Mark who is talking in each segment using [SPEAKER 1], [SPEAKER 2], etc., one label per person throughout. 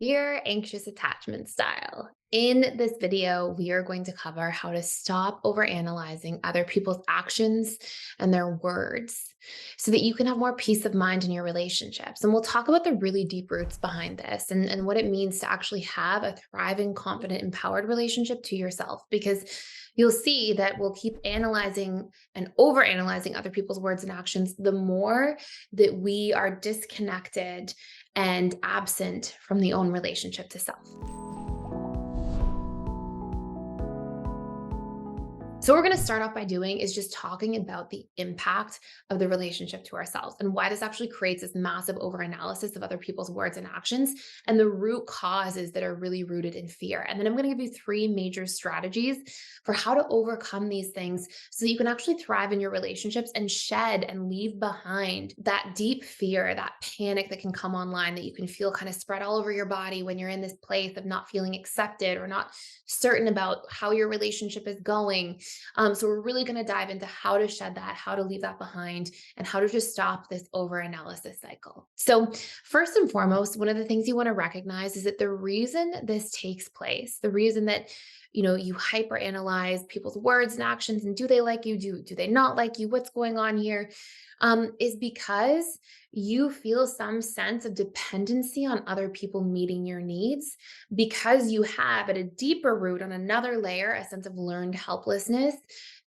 [SPEAKER 1] Your anxious attachment style. In this video, we are going to cover how to stop overanalyzing other people's actions and their words so that you can have more peace of mind in your relationships. And we'll talk about the really deep roots behind this and what it means to actually have a thriving, confident, empowered relationship to yourself. Because you'll see that we'll keep analyzing and overanalyzing other people's words and actions, the more that we are disconnected and absent from the own relationship to self. So, what we're going to start off by doing is just talking about the impact of the relationship to ourselves and why this actually creates this massive overanalysis of other people's words and actions and the root causes that are really rooted in fear. And then I'm going to give you three major strategies for how to overcome these things so that you can actually thrive in your relationships and shed and leave behind that deep fear, that panic that can come online that you can feel kind of spread all over your body when you're in this place of not feeling accepted or not certain about how your relationship is going. So we're really going to dive into how to shed that, how to leave that behind, and how to just stop this over-analysis cycle. So first and foremost, one of the things you want to recognize is that the reason this takes place, the reason that you hyper analyze people's words and actions and do they like you, do they not like you, what's going on here, is because you feel some sense of dependency on other people meeting your needs, because you have at a deeper root on another layer a sense of learned helplessness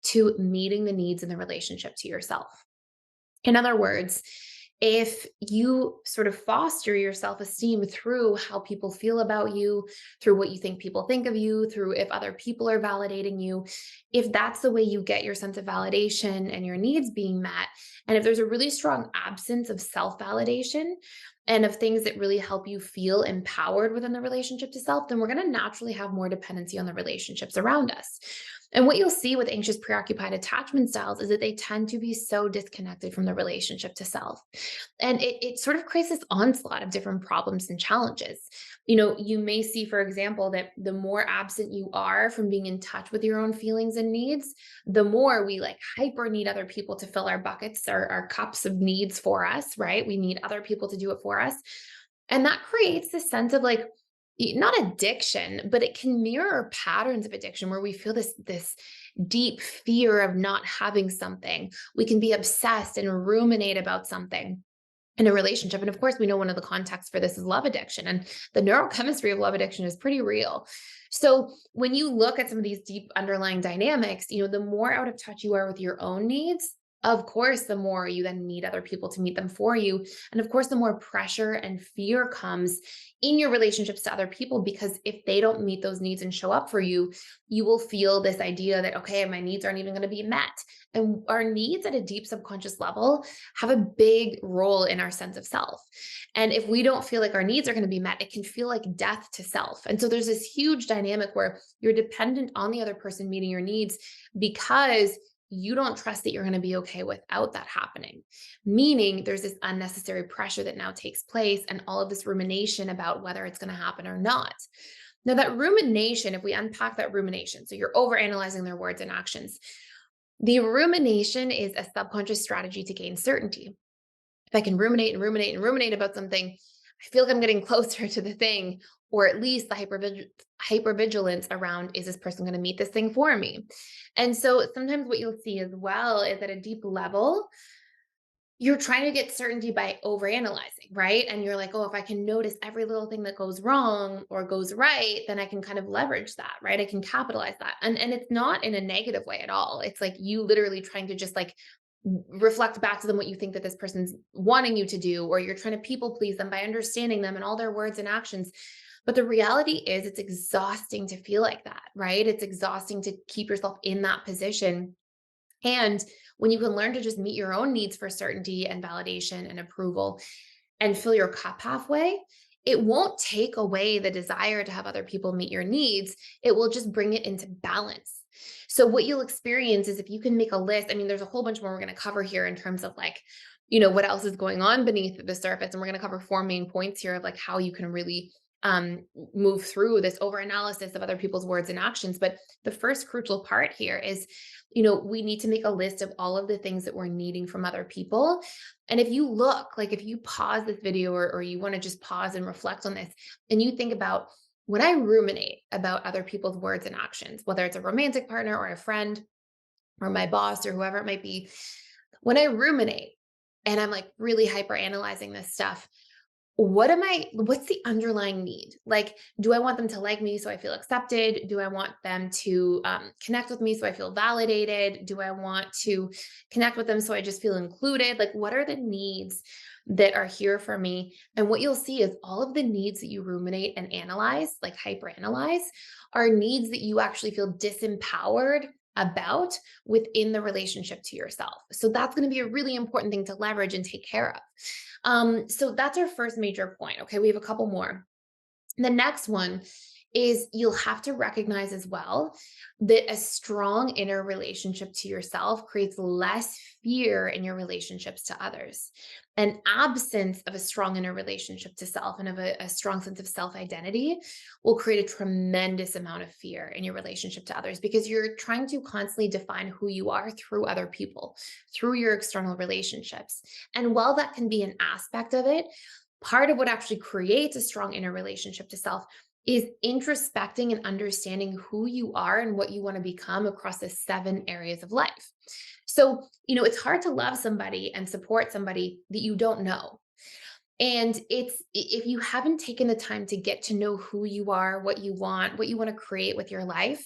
[SPEAKER 1] to meeting the needs in the relationship to yourself. In other words, if you sort of foster your self esteem through how people feel about you, through what you think people think of you, through if other people are validating you, if that's the way you get your sense of validation and your needs being met, and if there's a really strong absence of self validation and of things that really help you feel empowered within the relationship to self, then we're going to naturally have more dependency on the relationships around us. And what you'll see with anxious preoccupied attachment styles is that they tend to be so disconnected from the relationship to self. And it sort of creates this onslaught of different problems and challenges. You may see, for example, that the more absent you are from being in touch with your own feelings and needs, the more we like hyper need other people to fill our buckets, our cups of needs for us, right? We need other people to do it for us. And that creates this sense of like, not addiction, but it can mirror patterns of addiction where we feel this deep fear of not having something. We can be obsessed and ruminate about something in a relationship. And of course, we know one of the contexts for this is love addiction, and the neurochemistry of love addiction is pretty real. So when you look at some of these deep underlying dynamics, the more out of touch you are with your own needs, of course, the more you then need other people to meet them for you. And of course, the more pressure and fear comes in your relationships to other people, because if they don't meet those needs and show up for you, you will feel this idea that, okay, my needs aren't even going to be met. And our needs at a deep subconscious level have a big role in our sense of self. And if we don't feel like our needs are going to be met, it can feel like death to self. And so there's this huge dynamic where you're dependent on the other person meeting your needs because you don't trust that you're going to be okay without that happening. Meaning there's this unnecessary pressure that now takes place and all of this rumination about whether it's going to happen or not. Now, that rumination, if we unpack that rumination, so you're overanalyzing their words and actions. The rumination is a subconscious strategy to gain certainty. If I can ruminate and ruminate and ruminate about something, I feel like I'm getting closer to the thing, or at least the hypervigilance around, is this person going to meet this thing for me? And so sometimes what you'll see as well is at a deep level, you're trying to get certainty by overanalyzing, right? And you're like, oh, if I can notice every little thing that goes wrong or goes right, then I can kind of leverage that, right? I can capitalize that. And it's not in a negative way at all. It's like you literally trying to just like reflect back to them what you think that this person's wanting you to do, or you're trying to people please them by understanding them and all their words and actions. But the reality is it's exhausting to feel like that, right? It's exhausting to keep yourself in that position. And when you can learn to just meet your own needs for certainty and validation and approval and fill your cup halfway, it won't take away the desire to have other people meet your needs. It will just bring it into balance. So what you'll experience is if you can make a list, I mean, there's a whole bunch more we're going to cover here in terms of like, what else is going on beneath the surface. And we're going to cover four main points here of like how you can really move through this overanalysis of other people's words and actions. But the first crucial part here is, we need to make a list of all of the things that we're needing from other people. And if you look, like if you pause this video, or you want to just pause and reflect on this, and you think about, when I ruminate about other people's words and actions, whether it's a romantic partner or a friend or my boss or whoever it might be, when I ruminate and I'm like really hyper analyzing this stuff, what's the underlying need? Like, do I want them to like me so I feel accepted? Do I want them to connect with me so I feel validated? Do I want to connect with them so I just feel included? Like, what are the needs that are here for me? And what you'll see is all of the needs that you ruminate and analyze, like hyperanalyze, are needs that you actually feel disempowered about within the relationship to yourself. So that's going to be a really important thing to leverage and take care of. So that's our first major point. Okay, we have a couple more. The next one is, you'll have to recognize as well that a strong inner relationship to yourself creates less fear in your relationships to others. An absence of a strong inner relationship to self and of a strong sense of self identity will create a tremendous amount of fear in your relationship to others, because you're trying to constantly define who you are through other people, through your external relationships. And while that can be an aspect of it, part of what actually creates a strong inner relationship to self is introspecting and understanding who you are and what you want to become across the 7 areas of life. So, it's hard to love somebody and support somebody that you don't know. And if you haven't taken the time to get to know who you are, what you want to create with your life,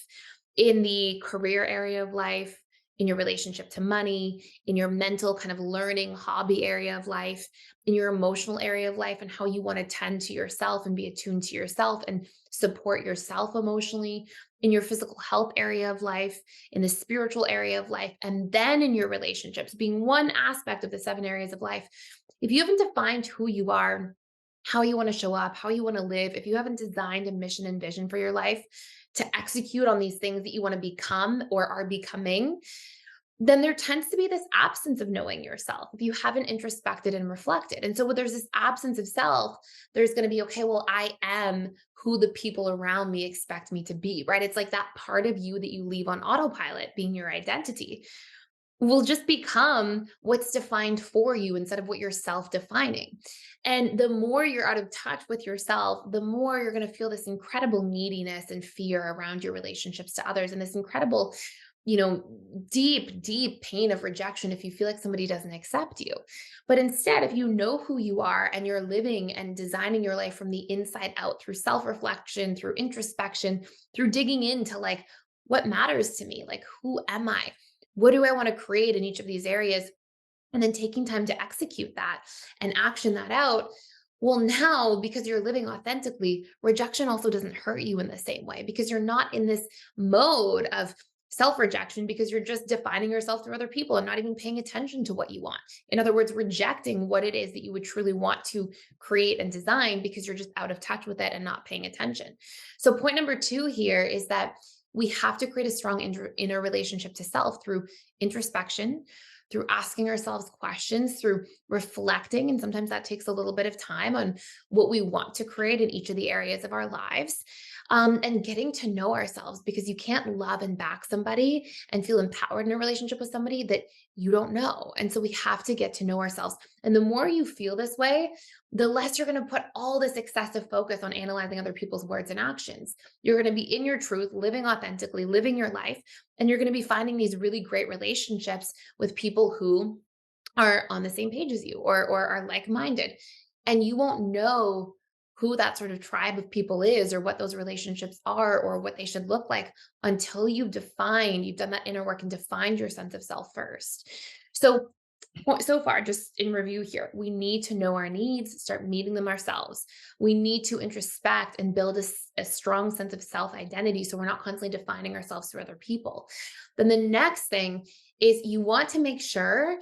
[SPEAKER 1] in the career area of life, in your relationship to money, in your mental kind of learning hobby area of life, in your emotional area of life, and how you want to tend to yourself and be attuned to yourself and support yourself emotionally, in your physical health area of life, in the spiritual area of life, and then in your relationships, being one aspect of the 7 areas of life. If you haven't defined who you are, how you want to show up, how you want to live, if you haven't designed a mission and vision for your life to execute on these things that you want to become or are becoming, then there tends to be this absence of knowing yourself if you haven't introspected and reflected. And so when there's this absence of self, there's going to be, okay, well, I am who the people around me expect me to be, right? It's like that part of you that you leave on autopilot, being your identity, will just become what's defined for you instead of what you're self-defining. And the more you're out of touch with yourself, the more you're going to feel this incredible neediness and fear around your relationships to others, and this incredible, you know, deep, deep pain of rejection if you feel like somebody doesn't accept you. But instead, if you know who you are and you're living and designing your life from the inside out through self-reflection, through introspection, through digging into like, what matters to me? Like, who am I? What do I want to create in each of these areas? And then taking time to execute that and action that out. Well, now, because you're living authentically, rejection also doesn't hurt you in the same way, because you're not in this mode of self rejection, because you're just defining yourself through other people and not even paying attention to what you want. In other words, rejecting what it is that you would truly want to create and design, because you're just out of touch with it and not paying attention. So, point number 2 here is that we have to create a strong inner relationship to self through introspection, through asking ourselves questions, through reflecting. And sometimes that takes a little bit of time on what we want to create in each of the areas of our lives, and getting to know ourselves, because you can't love and back somebody and feel empowered in a relationship with somebody that you don't know. And so we have to get to know ourselves. And the more you feel this way, the less you're going to put all this excessive focus on analyzing other people's words and actions. You're going to be in your truth, living authentically, living your life, and you're going to be finding these really great relationships with people who are on the same page as you, or are like-minded. And you won't know who that sort of tribe of people is, or what those relationships are, or what they should look like, until you've done that inner work and defined your sense of self first. So far, just in review here, we need to know our needs, start meeting them ourselves. We need to introspect and build a strong sense of self-identity, so we're not constantly defining ourselves through other people. Then the next thing is, you want to make sure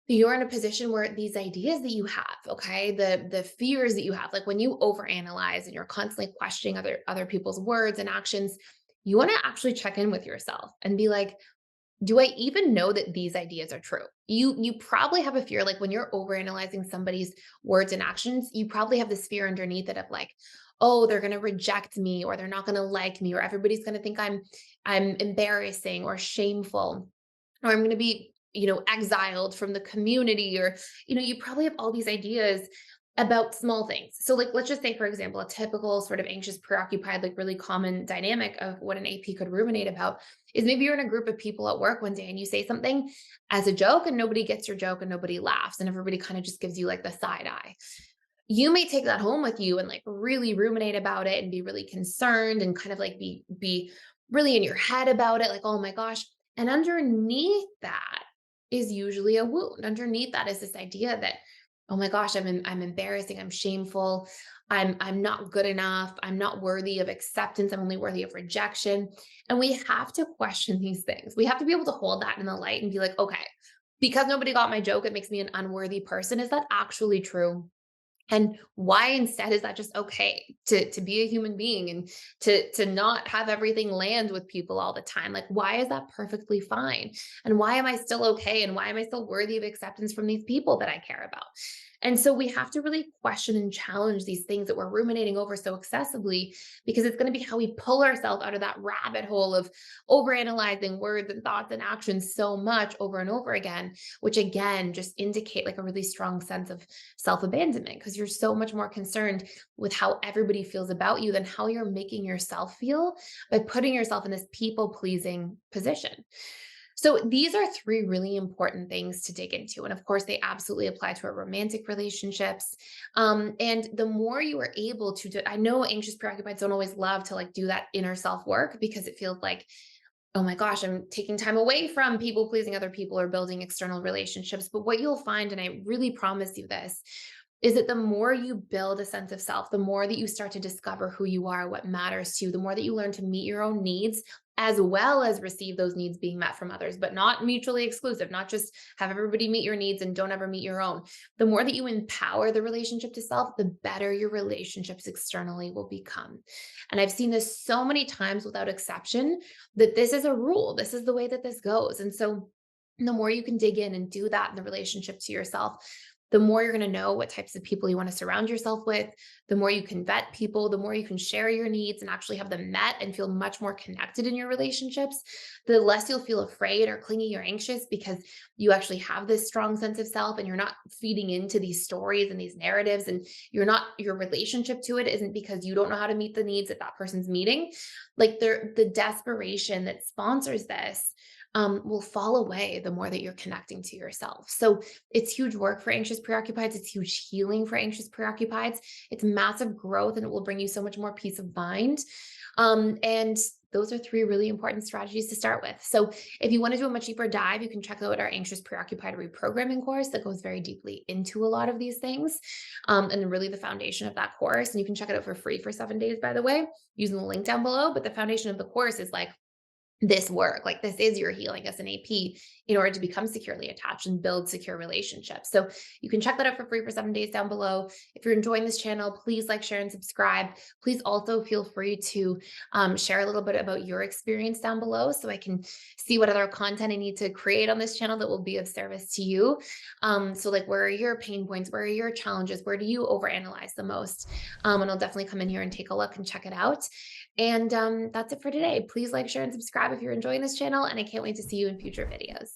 [SPEAKER 1] that you're in a position where these ideas that you have, okay, the fears that you have, like when you overanalyze and you're constantly questioning other people's words and actions, you want to actually check in with yourself and be like, do I even know that these ideas are true? You probably have a fear, like when you're overanalyzing somebody's words and actions, you probably have this fear underneath it of like, oh, they're going to reject me, or they're not going to like me, or everybody's going to think I'm embarrassing or shameful, or I'm going to be, exiled from the community, or, you probably have all these ideas about small things. So, like, let's just say, for example, a typical sort of anxious, preoccupied, like really common dynamic of what an AP could ruminate about is maybe you're in a group of people at work one day and you say something as a joke and nobody gets your joke and nobody laughs and everybody kind of just gives you like the side eye. You may take that home with you and like really ruminate about it and be really concerned and kind of like be really in your head about it, like, oh my gosh. And underneath that is usually a wound. Underneath that is this idea that, oh my gosh, I'm embarrassing, I'm shameful, I'm not good enough, I'm not worthy of acceptance, I'm only worthy of rejection. And we have to question these things. We have to be able to hold that in the light and be like, okay, because nobody got my joke, it makes me an unworthy person. Is that actually true? And why instead is that just okay to be a human being and to not have everything land with people all the time? Like, why is that perfectly fine? And why am I still okay? And why am I still worthy of acceptance from these people that I care about? And so we have to really question and challenge these things that we're ruminating over so excessively, because it's going to be how we pull ourselves out of that rabbit hole of overanalyzing words and thoughts and actions so much over and over again, which again just indicate like a really strong sense of self-abandonment, because you're so much more concerned with how everybody feels about you than how you're making yourself feel by putting yourself in this people-pleasing position. So these are three really important things to dig into. And of course, they absolutely apply to our romantic relationships. And the more you are able to do, I know anxious preoccupieds don't always love to like do that inner self work because it feels like, oh my gosh, I'm taking time away from people pleasing other people or building external relationships. But what you'll find, and I really promise you this, is that the more you build a sense of self, the more that you start to discover who you are, what matters to you, the more that you learn to meet your own needs as well as receive those needs being met from others, but not mutually exclusive, not just have everybody meet your needs and don't ever meet your own. The more that you empower the relationship to self, the better your relationships externally will become. And I've seen this so many times without exception that this is a rule. This is the way that this goes. And so the more you can dig in and do that in the relationship to yourself, the more you're going to know what types of people you want to surround yourself with, the more you can vet people, the more you can share your needs and actually have them met and feel much more connected in your relationships, the less you'll feel afraid or clingy or anxious because you actually have this strong sense of self and you're not feeding into these stories and these narratives, and your relationship to it isn't because you don't know how to meet the needs that that person's meeting. Like the desperation that sponsors this will fall away the more that you're connecting to yourself. So it's huge work for anxious preoccupieds. It's huge healing for anxious preoccupieds. It's massive growth and it will bring you so much more peace of mind. And those are three really important strategies to start with. So if you want to do a much deeper dive, you can check out our anxious preoccupied reprogramming course that goes very deeply into a lot of these things, and really the foundation of that course. And you can check it out for free for 7 days, by the way, using the link down below. But the foundation of the course is like this work, like this is your healing as an AP in order to become securely attached and build secure relationships. So you can check that out for free for 7 days down below. If you're enjoying this channel, please like, share, and subscribe. Please also feel free to share a little bit about your experience down below so I can see what other content I need to create on this channel that will be of service to you. So like, where are your pain points? Where are your challenges? Where do you overanalyze the most? And I'll definitely come in here and take a look and check it out. And that's it for today. Please like, share, and subscribe if you're enjoying this channel, and I can't wait to see you in future videos.